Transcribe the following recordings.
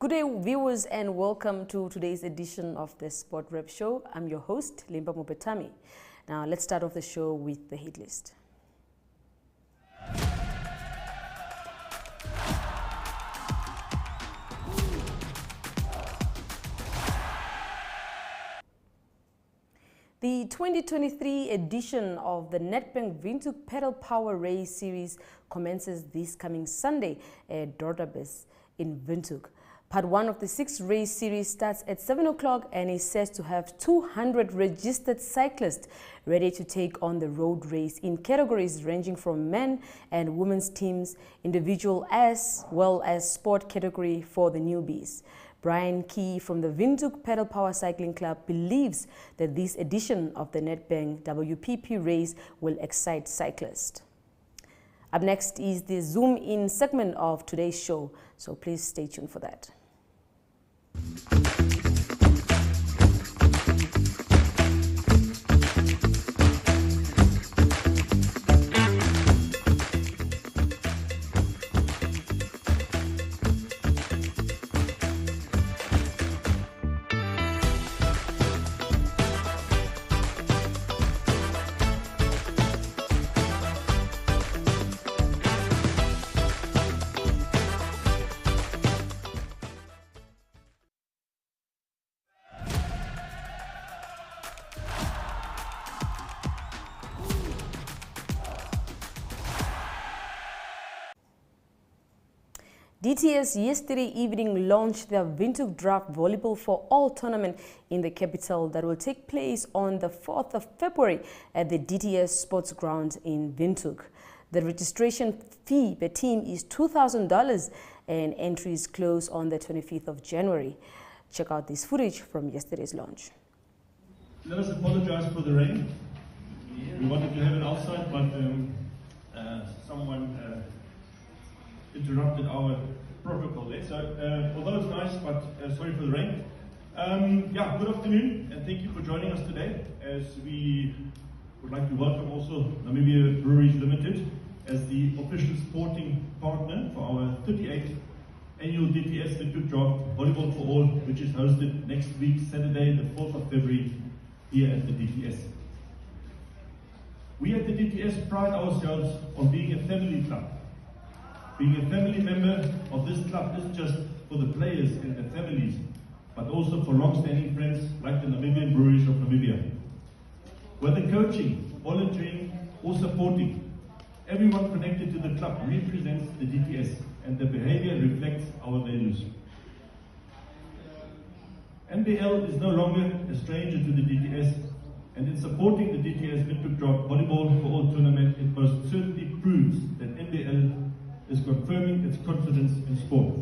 Good day, viewers, and welcome to today's edition of the Sport Rep Show. I'm your host, Limba Mupetami. Now, let's start off the show with the hit list. The 2023 edition of the Nedbank Windhoek Pedal Power Race Series commences this coming Sunday at Dordabis in Windhoek. Part 1 of the 6th race series starts at 7 o'clock and is set to have 200 registered cyclists ready to take on the road race in categories ranging from men and women's teams, individual as well as sport category for the newbies. Brian Key from the Windhoek Pedal Power Cycling Club believes that this edition of the Nedbank WPP race will excite cyclists. Up next is the Zoom In segment of today's show, so please stay tuned for that. DTS yesterday evening launched the Windhoek Draught Volleyball for All tournament in the capital that will take place on the 4th of February at the DTS Sports Ground in Windhoek. The registration fee per team is $2,000 and entries close on the 25th of January. Check out this footage from yesterday's launch. Let us apologize for the rain. We wanted to have it outside, but someone interrupted our protocol there. So although it's nice, but sorry for the rain. Good afternoon and thank you for joining us today, as we would like to welcome also Namibia Breweries Limited as the official sporting partner for our 38th annual DTS Windhoek Draught Volleyball for All, which is hosted next week, Saturday, the 4th of February, here at the DTS. We at the DTS pride ourselves on being a family club. Being a family member of this club isn't just for the players and their families, but also for long-standing friends like the Namibian Breweries of Namibia. Whether coaching, volunteering, or supporting, everyone connected to the club represents the DTS, and the behavior reflects our values. NBL is no longer a stranger to the DTS, and in supporting the DTS Windhoek Draught Volleyball for All tournament, it most certainly proves that NBL is confirming its confidence in sport.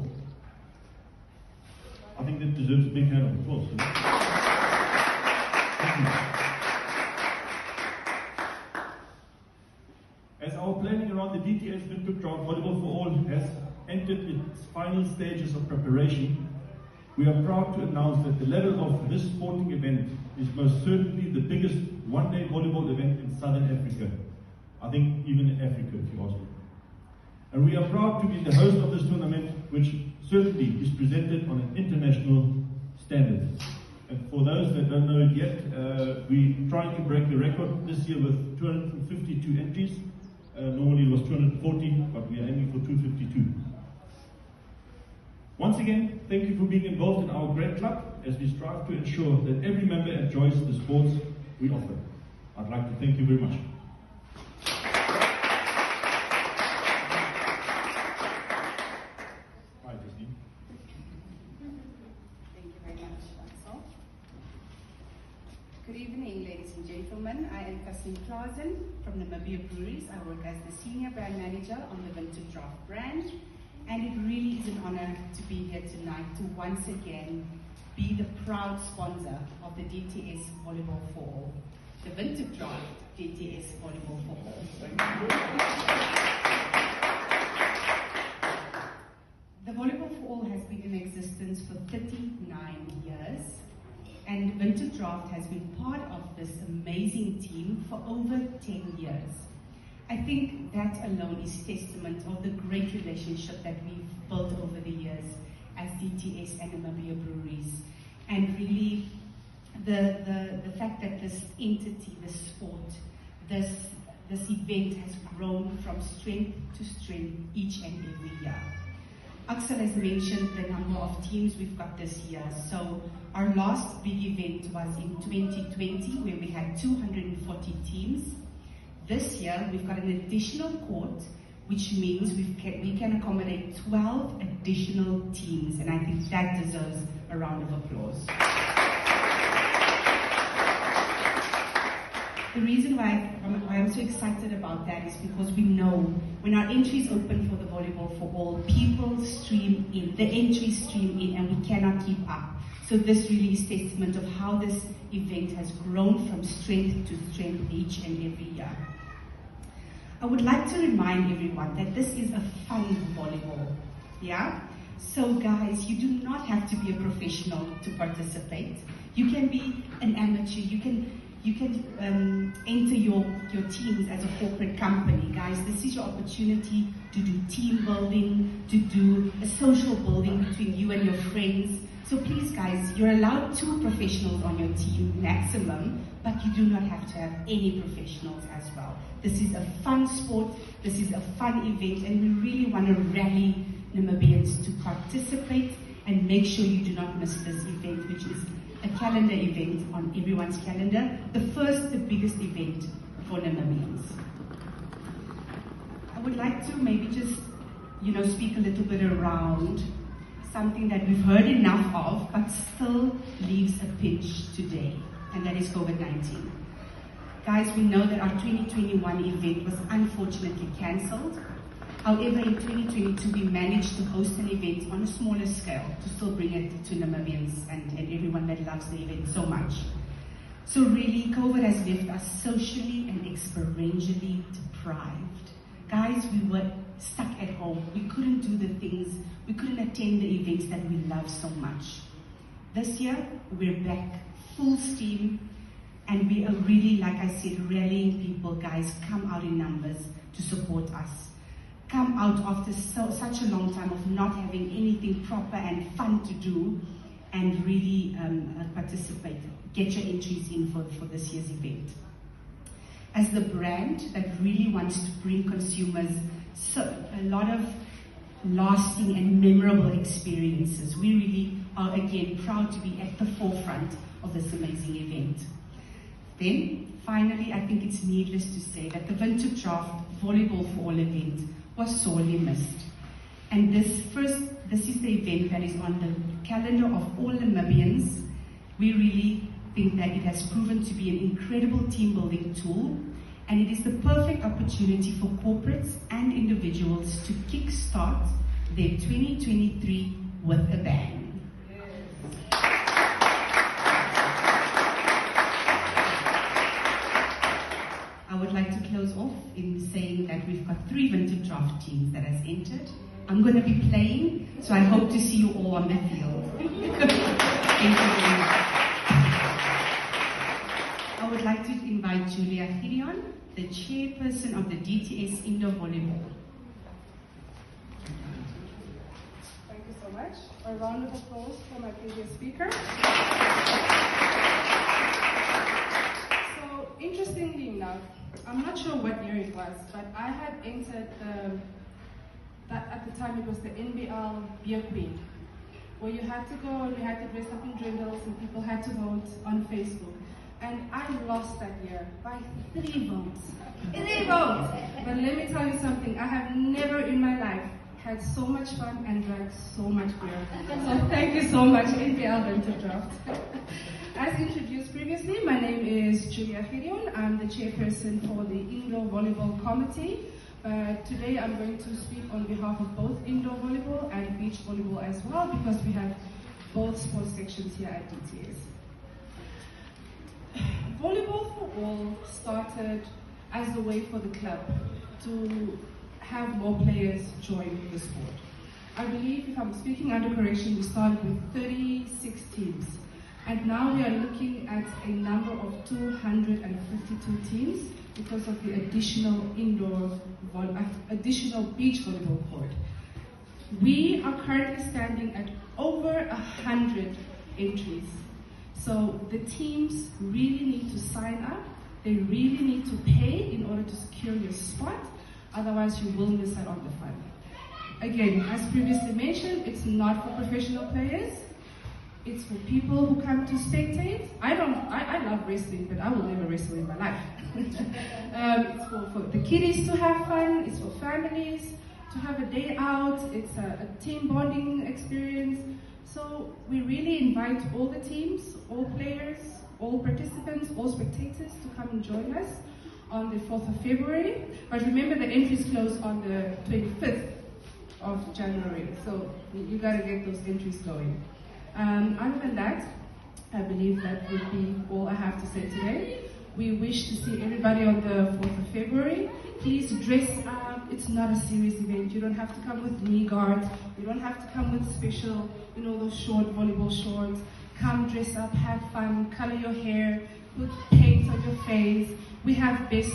I think that deserves a big hand of applause. As our planning around the DTS Windhoek Draught Volleyball for All has entered its final stages of preparation, we are proud to announce that the level of this sporting event is most certainly the biggest one-day volleyball event in Southern Africa. I think even in Africa, if you ask me. And we are proud to be the host of this tournament, which certainly is presented on an international standard. And for those that don't know it yet, we're trying to break the record this year with 252 entries. Normally it was 240, but we are aiming for 252. Once again, thank you for being involved in our great club as we strive to ensure that every member enjoys the sports we offer. I'd like to thank you very much. Good evening, ladies and gentlemen. I am Cassie Clausen from Namibia Breweries. I work as the Senior Brand Manager on the Windhoek Draught brand. And it really is an honor to be here tonight to once again be the proud sponsor of the DTS Volleyball for All. The Windhoek Draught DTS Volleyball for All. The Volleyball for All has been in existence for 39 years. And Windhoek Draught has been part of this amazing team for over 10 years. I think that alone is testament of the great relationship that we've built over the years. as DTS and Namibia Breweries. And really, the fact that this entity, this sport, this event has grown from strength to strength each and every year. Axel has mentioned the number of teams we've got this year. So our last big event was in 2020, where we had 240 teams. This year, we've got an additional court, which means we can accommodate 12 additional teams, and I think that deserves a round of applause. The reason why I'm so excited about that is because we know when our entries open for the Volleyball for All, people stream in, the entries stream in, and we cannot keep up. So this really is testament of how this event has grown from strength to strength each and every year. I would like to remind everyone that this is a fun volleyball, yeah? So guys, you do not have to be a professional to participate. You can be an amateur, you can enter your teams as a corporate company. Guys, this is your opportunity to do team building, to do a social building between you and your friends. So please guys, you're allowed 2 professionals on your team maximum, but you do not have to have any professionals as well. This is a fun sport, this is a fun event, and we really want to rally Namibians to participate and make sure you do not miss this event, which is a calendar event on everyone's calendar, the biggest event for Namibians. I would like to maybe just, speak a little bit around something that we've heard enough of, but still leaves a pinch today, and that is COVID-19. Guys, we know that our 2021 event was unfortunately cancelled. However, in 2022, we managed to host an event on a smaller scale to still bring it to Namibians and everyone that loves the event so much. So really, COVID has left us socially and experientially deprived. Guys, we were stuck at home. We couldn't do the things, we couldn't attend the events that we love so much. This year, we're back full steam, and we are really, like I said, rallying people. Guys, come out in numbers to support us. Come out after such a long time of not having anything proper and fun to do, and really participate. Get your entries in for this year's event. As the brand that really wants to bring consumers a lot of lasting and memorable experiences, we really are again proud to be at the forefront of this amazing event. Then, finally, I think it's needless to say that the Windhoek Draught Volleyball for All event was sorely missed. And this is the event that is on the calendar of all Namibians. We really think that it has proven to be an incredible team building tool, and it is the perfect opportunity for corporates and individuals to kickstart their 2023 with a bang. I would like to close off in saying that we've got 3 Windhoek Draught teams that has entered. I'm going to be playing, so I hope to see you all on the field. Thank you very much. I would like to invite Julia Gideon, the chairperson of the DTS Indoor Volleyball. Thank you so much. A round of applause for my previous speaker. So, interestingly enough, I'm not sure what year it was, but I had entered at the time it was the NBL Beer Queen, where you had to go and you had to dress up in dwindles and people had to vote on Facebook. And I lost that year by 3 votes. 3 votes! But let me tell you something, I have never in my life had so much fun and drank so much beer. So thank you so much, NPL Windhoek Draught. As introduced previously, my name is Julia Gideon. I'm the chairperson for the Indoor Volleyball Committee. Today I'm going to speak on behalf of both indoor volleyball and beach volleyball as well, because we have both sports sections here at DTS. Volleyball for All started as a way for the club to have more players join the sport. I believe, if I'm speaking under correction, we started with 36 teams. And now we are looking at a number of 252 teams because of the additional beach volleyball court. We are currently standing at over 100 entries. So the teams really need to sign up. They really need to pay in order to secure your spot. Otherwise, you will miss out on the fun. Again, as previously mentioned, it's not for professional players. It's for people who come to spectate. I love wrestling, but I will never wrestle in my life. It's for the kiddies to have fun. It's for families to have a day out. It's a team bonding experience. So we really invite all the teams, all players, all participants, all spectators to come and join us on the 4th of February. But remember, the entries close on the 25th of January. So you gotta get those entries going. Other than that, I believe that would be all I have to say today. We wish to see everybody on the 4th of February. Please dress up. It's not a serious event. You don't have to come with knee guards. You don't have to come with special, those short volleyball shorts. Come dress up, have fun, color your hair, put paint on your face. We have best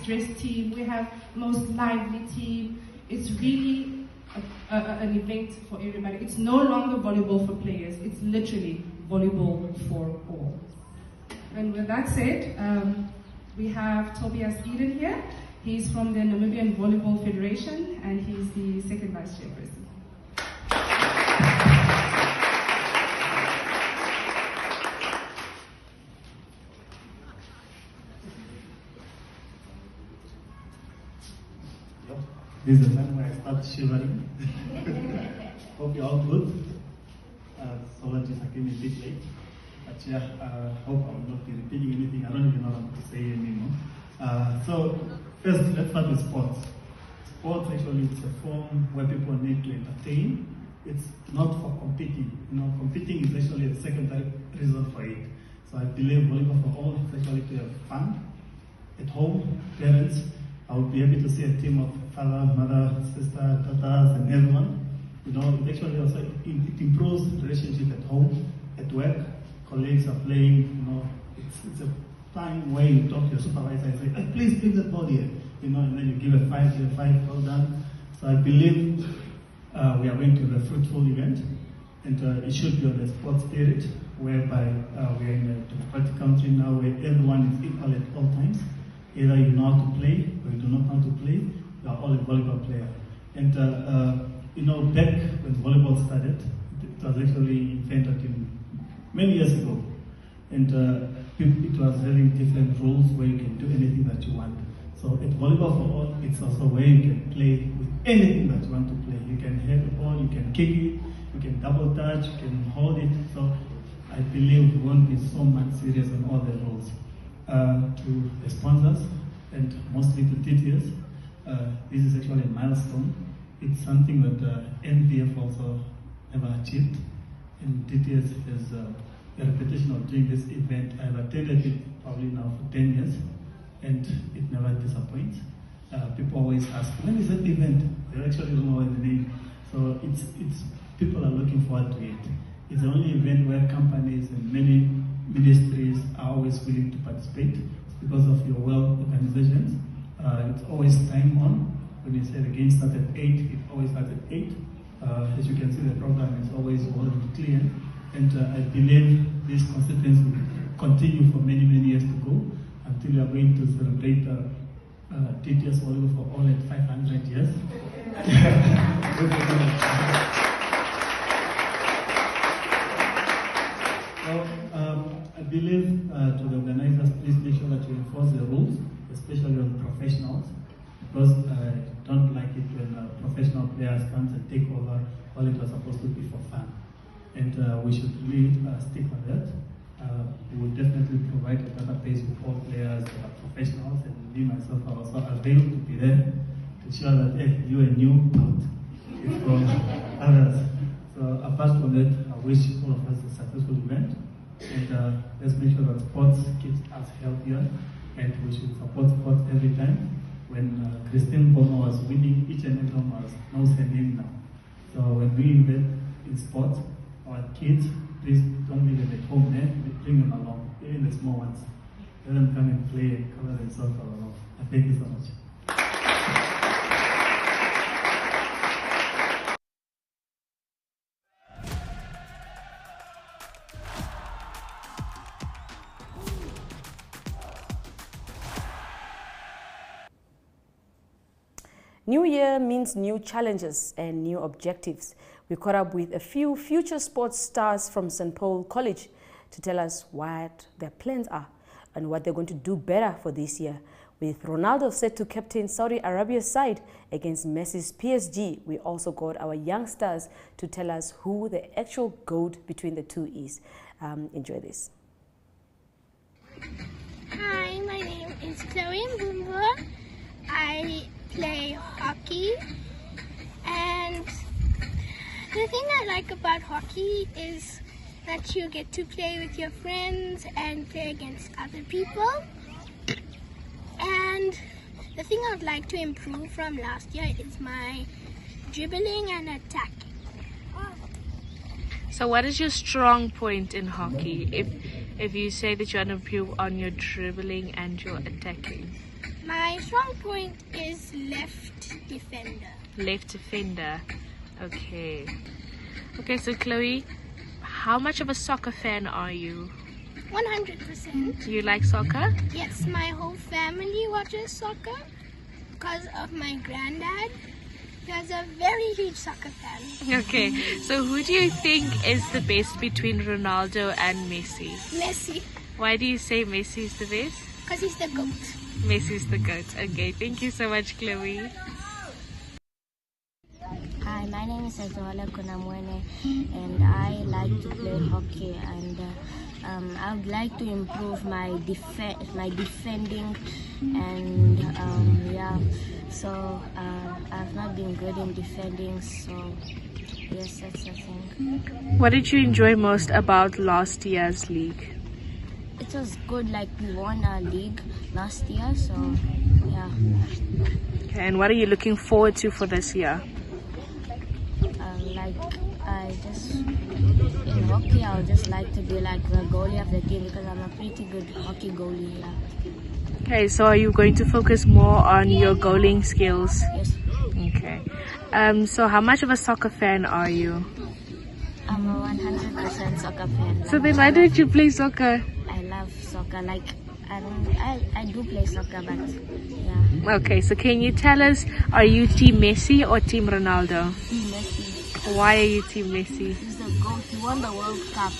dressed team. We have most lively team. It's really an event for everybody. It's no longer volleyball for players. It's literally volleyball for all. And with that said, we have Tobias Eden here. He's from the Namibian Volleyball Federation, and he's the second vice chairperson. This is the time where I start shivering. Hope you're all good. Apologies, I came a bit late. But yeah, hope I will not be repeating anything. I don't even know what to say anymore. So first, let's start with sports. Sports actually is a form where people need to entertain. It's not for competing. Competing is actually a secondary reason for it. So I believe volleyball for all is actually to have fun at home. Parents, I would be happy to see a team of father, mother, sister, daughters, and everyone. It actually also it improves the relationship at home, at work. Colleagues are playing. It's a time where you talk to your supervisor and say, hey, please bring that ball here. And then you give a 5, well done. So I believe we are going to have a fruitful event, and it should be on a sports spirit, whereby we are in a democratic country now where everyone is equal at all times. Either you know how to play or you do not know how to play, you are all a volleyball player. And back when volleyball started, it was actually invented many years ago. And it was having different rules where you can do anything that you want. So at volleyball for all, it's also where you can play with anything that you want to play. You can hit the ball, you can kick it, you can double touch, you can hold it. So I believe we won't be so much serious on all the rules. To the sponsors and mostly to DTS, this is actually a milestone. It's something that NVF also never achieved, and DTS has a reputation of doing this event. I've attended it probably now for 10 years, and it never disappoints. People always ask, when is that event? They actually don't know the name. So it's people are looking forward to it. It's the only event where companies and many ministries are always willing to participate because of your well organizations. It's always time on. When you say the game starts at 8, it always starts at 8. As you can see, the program is always well and clear. And I believe this constituency will continue for many, many years to go until we are going to celebrate TTS Volleyball for all at 500 years. I believe to the organizers, please make sure that you enforce the rules, especially on professionals, because I don't like it when professional players come and take over while it was supposed to be for fun. And we should really stick on that. We will definitely provide a database with all players that are professionals, and me myself are also available to be there to ensure that hey, you are new out. It's from others. So apart from that, I wish all of us a successful event. And let's make sure that sports keeps us healthier, and we should support sports every time. When Christine Bono was winning, each and every one knows her name now. So when we invest in sports, our kids, please don't leave them at home there, bring them along, even the small ones. Let them come and play and cover themselves along. Thank you so much. New year means new challenges and new objectives. We caught up with a few future sports stars from St. Paul College to tell us what their plans are and what they're going to do better for this year. With Ronaldo set to captain Saudi Arabia's side against Messi's PSG, we also got our young stars to tell us who the actual GOAT between the two is. Enjoy this. Hi, my name is Chloe Mbumbo. I play hockey, and the thing I like about hockey is that you get to play with your friends and play against other people. And the thing I would like to improve from last year is my dribbling and attacking. So what is your strong point in hockey? If you say that you want to improve on your dribbling and your attacking. My strong point is left defender. Left defender. Okay. Okay, so Chloe, how much of a soccer fan are you? 100%. Do you like soccer? Yes, my whole family watches soccer because of my granddad. He was a very huge soccer fan. Okay, so who do you think is the best between Ronaldo and Messi? Messi, Why do you say Messi is the best? because he's the GOAT. Messi is the GOAT. Okay, thank you so much, Chloe. Hi, my name is Azola Kunamwene, and I like to play hockey, and I would like to improve my defending, and yeah, so I've not been good in defending, so yes, that's the thing. What did you enjoy most about last year's league? It was good, like we won our league last year, so yeah. Okay, and what are you looking forward to for this year? Like in hockey, I would just like to be like the goalie of the team because I'm a pretty good hockey goalie. Yeah. Okay, so are you going to focus more on your goaling skills? Yes. Okay. So how much of a soccer fan are you? I'm a 100% soccer fan. So then why don't you play soccer? I love soccer. Like I do play soccer, but yeah. Okay, so can you tell us, are you Team Messi or Team Ronaldo? Team Messi. Why are you Team Messi? He's the GOAT. He won the World Cup.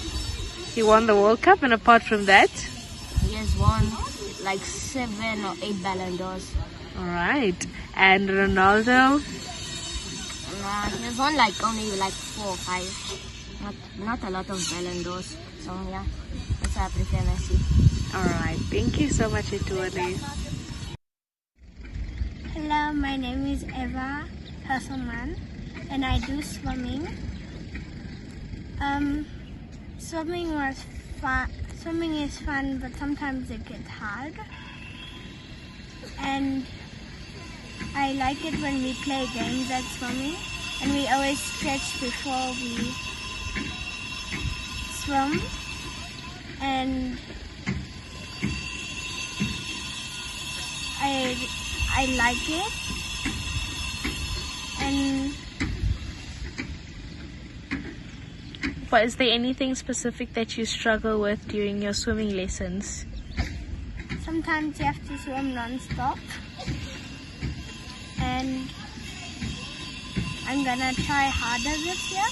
He won the World Cup, and apart from that? He has won like 7 or 8 Ballon d'Ors. Alright. And Ronaldo? He has won like only like 4 or 5. Not a lot of Ballon d'Ors. So yeah, that's why I prefer Messi. Alright, thank you so much, Ituale. Hello, my name is Eva Hasselman, and I do swimming. Swimming was fun. Swimming is fun, but sometimes it gets hard. And I like it when we play games at swimming, and we always stretch before we swim. And I like it. And But is there anything specific that you struggle with during your swimming lessons? sometimes you have to swim non-stop. And I'm gonna try harder this year.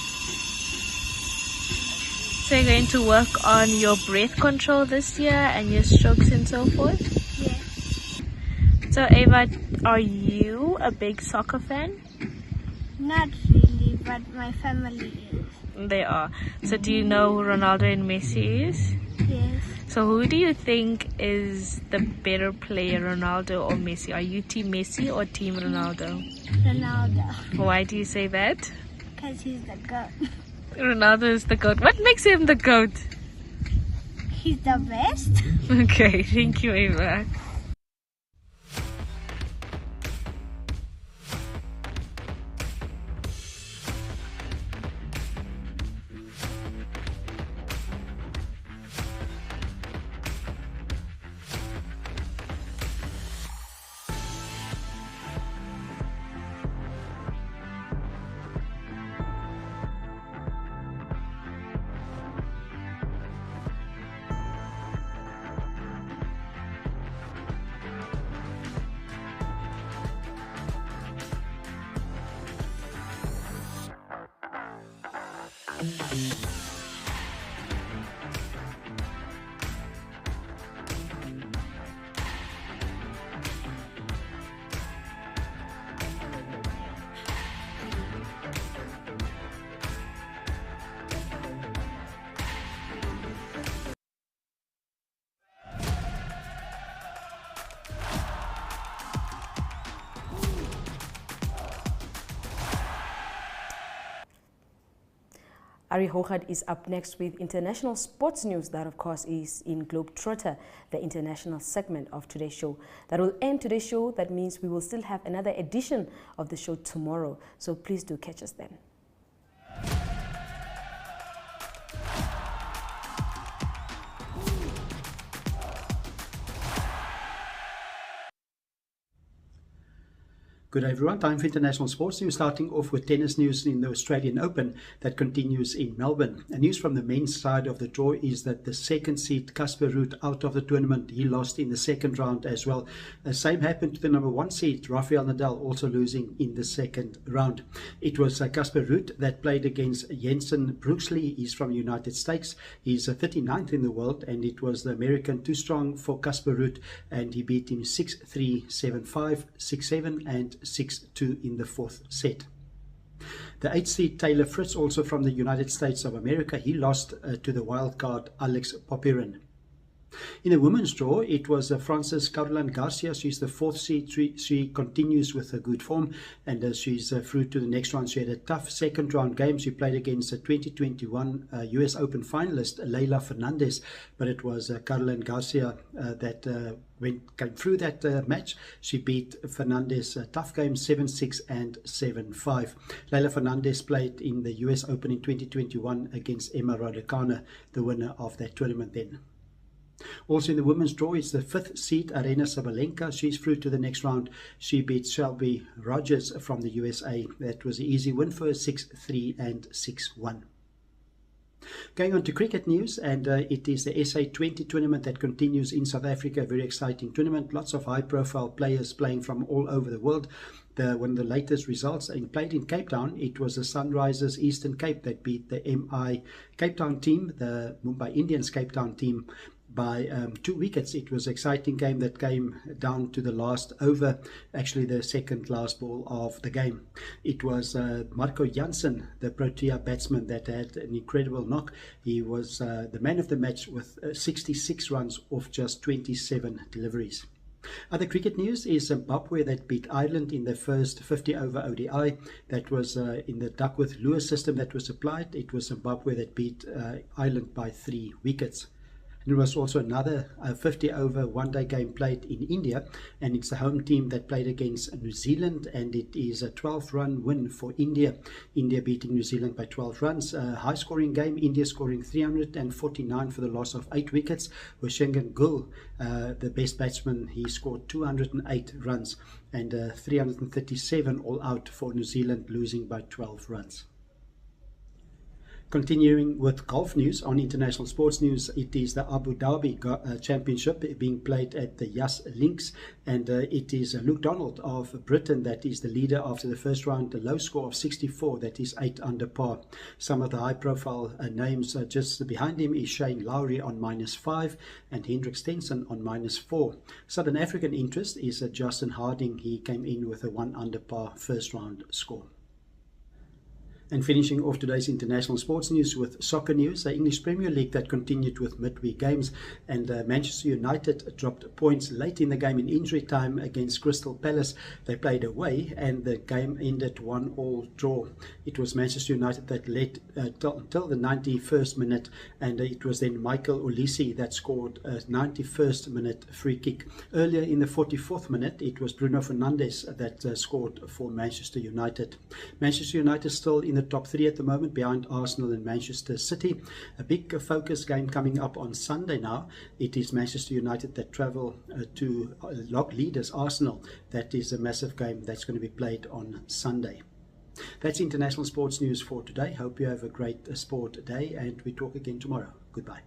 So you're going to work on your breath control this year and your strokes and so forth? Yes. So Ava, are you a big soccer fan? Not really, but my family is. They are. So do you know who Ronaldo and Messi is? Yes. So who do you think is the better player, Ronaldo or Messi? Are you Team Messi or Team Ronaldo? Ronaldo. Why do you say that? Because he's the GOAT. Ronaldo is the GOAT. What makes him the GOAT? He's the best. Okay, thank you, Ava. Ari Hochad is up next with international sports news. That, of course, is in Globetrotter, the international segment of today's show. That will end today's show. That means we will still have another edition of the show tomorrow. So please do catch us then. Good day everyone, time for international sports news, starting off with tennis news in the Australian Open that continues in Melbourne. And news from the men's side of the draw is that the second seed Casper Ruud out of the tournament. He lost in the second round as well. The same happened to the number one seed Rafael Nadal, also losing in the second round. It was Casper Ruud that played against Jensen Brooksley. He's from the United States. He's 39th in the world, and it was the American too strong for Casper Ruud, and he beat him 6-3, 7-5, 6-7 and 6-2 in the fourth set. The 8th seed Taylor Fritz, also from the United States of America, he lost to the wildcard Alex Popyrin. In the women's draw, it was Frances Caroline Garcia. She's the 4th seed. She continues with her good form, and she's through to the next round. She had a tough second round game. She played against a 2021 US Open finalist Leila Fernandez, but it was Caroline Garcia that came through that match. She beat Fernandez a tough game 7-6 and 7-5. Leila Fernandez played in the US Open in 2021 against Emma Raducanu, the winner of that tournament then. Also in the women's draw is the 5th seed Arena Sabalenka. She's through to the next round. She beat Shelby Rogers from the USA. That was an easy win for her, 6-3 and 6-1. Going on to cricket news, and it is the SA20 tournament that continues in South Africa. A very exciting tournament. Lots of high-profile players playing from all over the world. One of the latest results played in Cape Town, it was the Sunrisers Eastern Cape that beat the MI Cape Town team, the Mumbai Indians Cape Town team, by 2 wickets. It was an exciting game that came down to the last over, actually the second last ball of the game. It was Marco Jansen, the Protea batsman, that had an incredible knock. He was the man of the match with 66 runs off just 27 deliveries. Other cricket news is Zimbabwe that beat Ireland in the first 50-over ODI. That was in the Duckworth-Lewis system that was applied. It was Zimbabwe that beat Ireland by 3 wickets. There was also another 50-over one-day game played in India, and it's the home team that played against New Zealand, and it is a 12-run win for India. India beating New Zealand by 12 runs. High-scoring game, India scoring 349 for the loss of 8 wickets, with Shengan Gul, the best batsman. He scored 208 runs and 337 all out for New Zealand, losing by 12 runs. Continuing with golf news on international sports news, it is the Abu Dhabi Championship being played at the Yas Links, and it is Luke Donald of Britain that is the leader after the first round, a low score of 64, that is 8 under par. Some of the high-profile names just behind him is Shane Lowry on -5 and Hendrik Stenson on -4. Southern African interest is Justin Harding. He came in with a 1 under par first round score. And finishing off today's international sports news with soccer news, the English Premier League that continued with midweek games, and Manchester United dropped points late in the game in injury time against Crystal Palace. They played away and the game ended 1-1 draw. It was Manchester United that led until the 91st minute, and it was then Michael Olise that scored a 91st minute free kick. Earlier in the 44th minute, it was Bruno Fernandes that scored for Manchester United. Manchester United still in the top 3 at the moment, behind Arsenal and Manchester City. A big focus game coming up on Sunday now. It is Manchester United that travel to log leaders Arsenal. That is a massive game that's going to be played on Sunday. That's international sports news for today. Hope you have a great sport day, and we talk again tomorrow. Goodbye.